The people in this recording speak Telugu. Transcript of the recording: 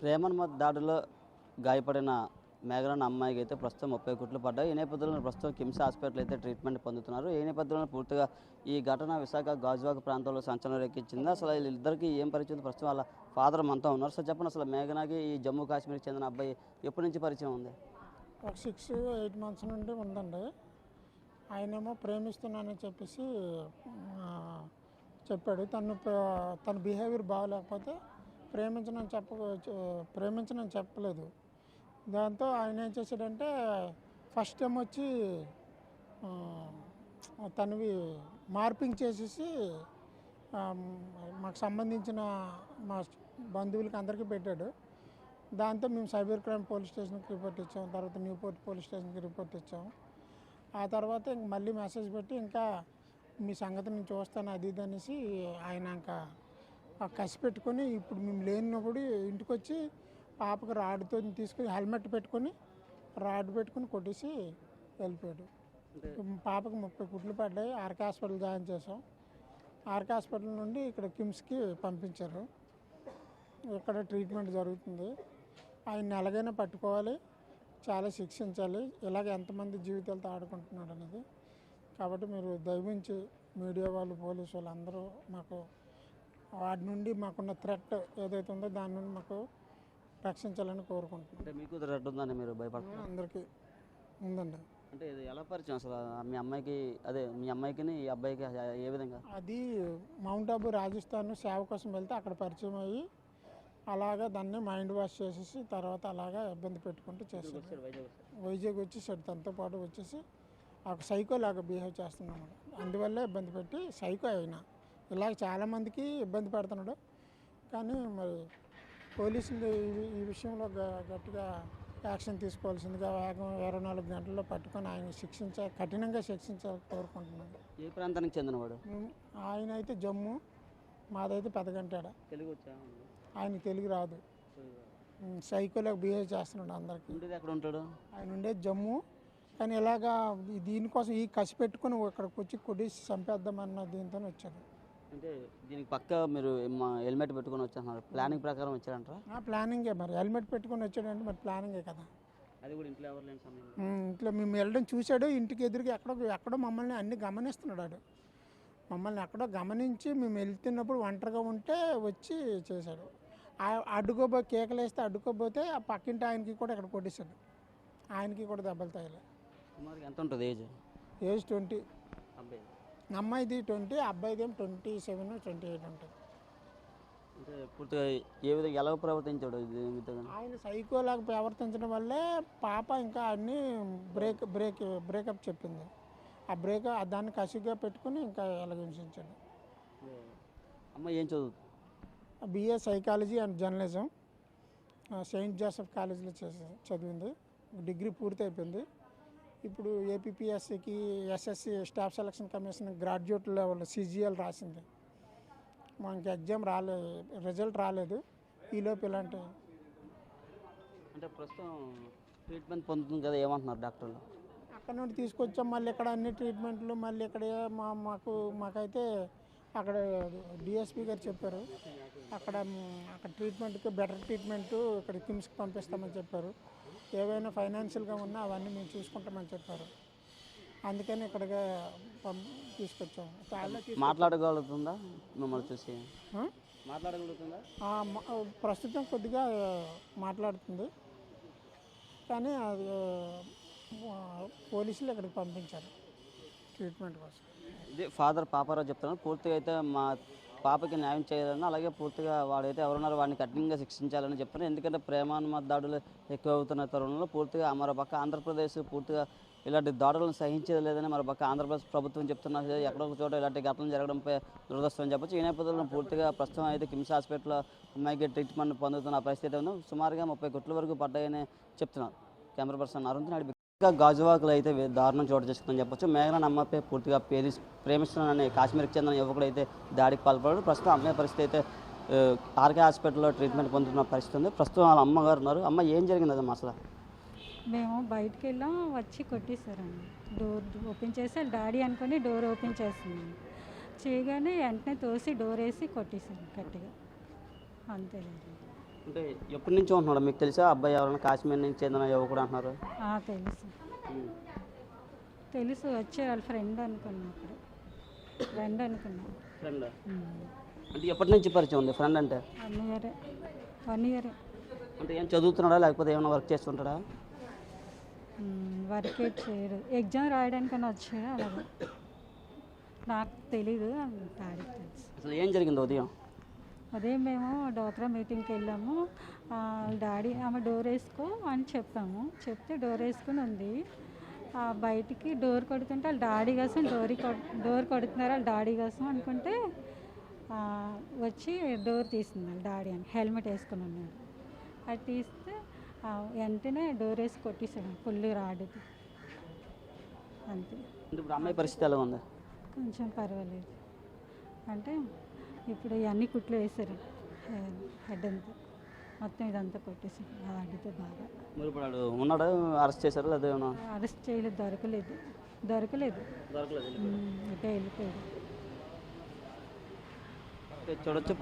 ప్రేమన్మత్ దాడిలో గాయపడిన మేఘన అమ్మాయికి అయితే ప్రస్తుతం 30 కుట్లు పడ్డాయి. ఈ నేపథ్యంలో ప్రస్తుతం కిమ్స్ హాస్పిటల్ అయితే ట్రీట్మెంట్ పొందుతున్నారు. ఈ నేపథ్యంలో పూర్తిగా ఈ ఘటన విశాఖ గాజువాక ప్రాంతంలో సంచలనం రేకెత్తింది. అసలు వీళ్ళిద్దరికీ ఏం పరిచయం? ప్రస్తుతం వాళ్ళ ఫాదర్ మనతో ఉన్నారు. సో చెప్పండి, అసలు మేఘనాకి ఈ జమ్మూ కాశ్మీర్కి చెందిన అబ్బాయి ఎప్పటి నుంచి పరిచయం ఉంది? ఒక 6-8 మంత్స్ నుండి ఉందండి. ఆయనేమో ప్రేమిస్తున్నానని చెప్పేసి చెప్పాడు. తన బిహేవియర్ బాగోలేకపోతే ప్రేమించనని చెప్పలేదు. దాంతో ఆయన ఏం చేశాడంటే ఫస్ట్ టైం వచ్చి తనవి మార్పింగ్ చేసేసి మాకు సంబంధించిన మా బంధువులకి అందరికీ పెట్టాడు. దాంతో మేము సైబర్ క్రైమ్ పోలీస్ స్టేషన్కి రిపోర్ట్ ఇచ్చాము. తర్వాత న్యూపోర్ట్ పోలీస్ స్టేషన్కి రిపోర్ట్ ఇచ్చాము. ఆ తర్వాత మళ్ళీ మెసేజ్ పెట్టి ఇంకా మీ సంగతి నేను చూస్తాను అది ఇది అనేసి ఆయన ఇంకా కసి పెట్టుకొని ఇప్పుడు మేము లేనప్పుడు ఇంటికి వచ్చి పాపకు రాడ్తో తీసుకొని హెల్మెట్ పెట్టుకొని రాడ్ పెట్టుకొని కొట్టేసి వెళ్ళిపోయాడు. పాపకు 30 కుట్లు పడ్డాయి. ఆర్కే హాస్పిటల్ జాయిన్ చేసాం. ఆర్కే హాస్పిటల్ నుండి ఇక్కడ కిమ్స్కి పంపించారు. ఇక్కడ ట్రీట్మెంట్ జరుగుతుంది. ఆయన ఎలాగైనా పట్టుకోవాలి, చాలా శిక్షించాలి. ఇలాగ ఎంతమంది జీవితాలతో ఆడుకుంటున్నాడు అనేది. కాబట్టి మీరు దయవించి మీడియా వాళ్ళు, పోలీసు వాళ్ళు అందరూ మాకు వాటి నుండి మాకున్న థ్రెట్ ఏదైతే ఉందో దాని నుండి మాకు రక్షించాలని కోరుకుంటున్నాం. అంటే మీకు థ్రెట్ ఉందని మీరు భయపడుతున్నారు? అందరికీ ఉందండి. అంటే ఇది ఎలా పరిచయం అసలు మీ అమ్మాయికి? మీ అమ్మాయికి ఈ అబ్బాయికి ఏ విధంగా? అది మౌంట్ ఆబు రాజస్థాన్ సేవ కోసం వెళ్తే అక్కడ పరిచయం అయ్యి అలాగా దాన్ని మైండ్ వాష్ చేసేసి తర్వాత అలాగా ఇబ్బంది పెట్టుకుంటూ చేశారు. వైజాగ్ వచ్చేసాడు. తనతో పాటు వచ్చేసి ఒక సైకో లాగా బిహేవ్ చేస్తున్నాడు. అందువల్లే ఇబ్బంది పెట్టి సైకో అయినా ఇలాగ చాలామందికి ఇబ్బంది పెడుతున్నాడు. కానీ మరి పోలీసులు ఈ విషయంలో గట్టిగా యాక్షన్ తీసుకోవాల్సిందిగా 24 గంటల్లో పట్టుకొని ఆయన కఠినంగా శిక్షించాలని కోరుకుంటున్నాను. ఏ ప్రాంతానికి చెందినవాడు? ఆయన అయితే జమ్మూ, మాదైతే పెదగంటాడ. తెలుగు వచ్చా? ఆయన తెలుగు రాదు. సైకోలో బిహేవ్ చేస్తున్నాడు అందరికీ. ఎక్కడ ఉంటాడు ఆయన ఉండేది జమ్మూ. కానీ ఇలాగా దీనికోసం ఈ కసి పెట్టుకుని ఇక్కడికి వచ్చి కొట్టేసి చంపేద్దామన్న దీంతో వచ్చాడు. అంటే దీనికి పక్క మీరు హెల్మెట్ పెట్టుకొని వచ్చారు, ప్లానింగ్ ప్రకారం వచ్చారంటారా? ప్లానింగే. మరి హెల్మెట్ పెట్టుకొని వచ్చాడంటే మరి ప్లానింగే కదా. అది కూడా ఇంట్లో ఎవరు లేని సమయం ఇంట్లో మేము వెళ్ళడం చూశాడు. ఇంటికి ఎదురుగా ఎక్కడో మమ్మల్ని అన్ని గమనిస్తున్నాడు. మమ్మల్ని ఎక్కడో గమనించి మేము వెళ్తున్నప్పుడు ఒంటరిగా ఉంటే వచ్చి చేశాడు. కేకలు వేస్తే అడ్డుకోబోతే ఆ పక్కింటి ఆయనకి కూడా ఇక్కడ కొట్టేశాడు. ఆయనకి కూడా దెబ్బలు తగిలాయి. సుమారు ఎంత ఉంటుంది ఏజ్? ఏజ్ 20. అబ్బాయి అమ్మాయిది 20, అబ్బాయిది 27, 28 ఉంటుంది. అంటే పూర్తిగా ఏ విధంగా ఎలా ప్రవర్తించాడు? ఆయన సైకోలాగా ప్రవర్తించడం వల్లే పాప ఇంకా అన్ని బ్రేకప్ చెప్పింది. ఆ దాన్ని కసిగా పెట్టుకుని ఇంకా ఎలాగించాడు. అమ్మాయి ఏం చదువుతుంది? BA psychology and journalism Saint Joseph కాలేజీలో చదివింది. డిగ్రీ పూర్తి అయిపోయింది. ఇప్పుడు APPSCకి SSC staff selection commission graduate level CGL రాసింది. మనకి ఎగ్జామ్ రిజల్ట్ రాలేదు. ఈలోపు ఇలాంటి అంటే ప్రస్తుతం ట్రీట్మెంట్ పొందుతుంది కదా, ఏమంటున్నారు డాక్టర్లు? అక్కడ నుండి తీసుకొచ్చాం. మళ్ళీ ఇక్కడ అన్ని ట్రీట్మెంట్లు మళ్ళీ ఇక్కడ మాకైతే అక్కడ DSP గారు చెప్పారు అక్కడ ట్రీట్మెంట్కి బెటర్ ట్రీట్మెంటు ఇక్కడ కిమ్స్కి పంపిస్తామని చెప్పారు. ఏవైనా ఫైనాన్షియల్గా ఉన్నా అవన్నీ మేము చూసుకుంటామని చెప్పారు. అందుకని ఇక్కడికి తీసుకొచ్చాము. మాట్లాడగలుగుతుందా మిమ్మల్ని చూసి? మాట్లాడగలుగుతుందా? ప్రస్తుతం కొద్దిగా మాట్లాడుతుంది. కానీ అది పోలీసులు ఇక్కడికి పంపించారు ట్రీట్మెంట్ కోసం. ఇది ఫాదర్ పాపారావు చెప్తున్నాను. పూర్తిగా అయితే మా పాపకి న్యాయం చేయాలని, అలాగే పూర్తిగా వాడైతే ఎవరున్నారో వాడిని కఠినంగా శిక్షించాలని చెప్తున్నారు. ఎందుకంటే ప్రేమానుమతి దాడులు ఎక్కువ అవుతున్న తరుణంలో పూర్తిగా మరోపక్క ఆంధ్రప్రదేశ్ పూర్తిగా ఇలాంటి దాడులను సహించేది లేదని మరోపక్క ఆంధ్రప్రదేశ్ ప్రభుత్వం చెప్తున్నారు. ఎక్కడో ఒక చోట ఇలాంటి ఘటనలు జరగడంపై దురదృష్టం చెప్పచ్చు. ఈ నేపథ్యంలో పూర్తిగా ప్రస్తుతం అయితే కిమ్స్ హాస్పిటల్లో అమ్మాయికి ట్రీట్మెంట్ పొందుతున్న పరిస్థితి ఉంది. సుమారుగా 30 కుట్ల వరకు పడ్డాయని చెప్తున్నారు. కెమెరా పర్సన్ అరుణ్ నడిపి గాజువాకలో అయితే దారుణం చోటు చేసుకుందని చెప్పొచ్చు. మేఘన అమ్మాయిపై పూర్తిగా ప్రేమిస్తున్నానని కాశ్మీర్కి చెందిన యువకుడు అయితే దాడికి పాల్పడ్డాడు. ప్రస్తుతం అమ్మాయి పరిస్థితి అయితే ఆర్కే హాస్పిటల్లో ట్రీట్మెంట్ పొందుతున్న పరిస్థితి ఉంది. ప్రస్తుతం వాళ్ళ అమ్మగారు ఉన్నారు. అమ్మ ఏం జరిగింది అమ్మా అసలు? మేము బయటికి వెళ్ళాం, వచ్చి కొట్టేశారండి. డోర్ ఓపెన్ చేసి డాడీ అనుకుని డోర్ ఓపెన్ చేస్తున్నాను. చేయగానే వెంటనే తోసి డోర్ వేసి కొట్టేశారు గట్టిగా. అంతేనండి. అంటే ఎప్పటి నుంచి ఉంటున్నాడు మీకు తెలుసా అబ్బాయి ఎవరైనా కాశ్మీర్ నుంచి చెందిన యువకుడు అంటున్నారు. తెలుసు తెలుసు వచ్చే వాళ్ళ ఫ్రెండ్ అనుకున్నప్పుడు ఫ్రెండ్ అనుకున్నా. ఫ్రెండ్ అంటే ఎప్పటి నుంచి పరిచయం ఉంది ఫ్రెండ్ అంటే? 1 ఇయరే. అంటే ఏం చదువుతున్నాడా లేకపోతే ఏమైనా వర్క్ చేస్తుంటాడా? వర్కే చేయడు, ఎగ్జామ్ రాయడానికన్నా వచ్చాడు అలాగే. నాకు తెలీదు, డాడీకి తెలుసు. అసలు ఏం జరిగింది ఉదయం? ఉదయం మేము డోక్రా మీటింగ్కి వెళ్ళాము. డాడీ ఆమె డోర్ వేసుకో అని చెప్పాము. చెప్తే డోర్ వేసుకుని ఉంది. బయటికి డోర్ కొడుతుంటే వాళ్ళ డాడీ కోసం డోర్ కొడుతున్నారు వాళ్ళ డాడీ కోసం అనుకుంటే వచ్చి డోర్ తీసింది వాళ్ళ డాడీ అని హెల్మెట్ వేసుకుని ఉన్నాడు. అది తీస్తే వెంటనే డోర్ వేసి కొట్టేసాడు ఫుల్ రాడుది అంతే. ఇప్పుడు అమ్మాయి పరిస్థితి ఎలా ఉంది? కొంచెం పర్వాలేదు. అంటే ఇప్పుడు ఇవన్నీ కుట్లు వేసారు, హెడ్ అంతా మొత్తం ఇదంతా కొట్టేసారు ఆడితే బాగా. మరి ఇప్పుడు వాడు ఉన్నాడా? అరెస్ట్ చేశారు అదే? అరెస్ట్ చేయలేదు, దొరకలేదు దొరకలేదు. ఇటే వెళ్ళిపోయాడు. చూడొచ్చు.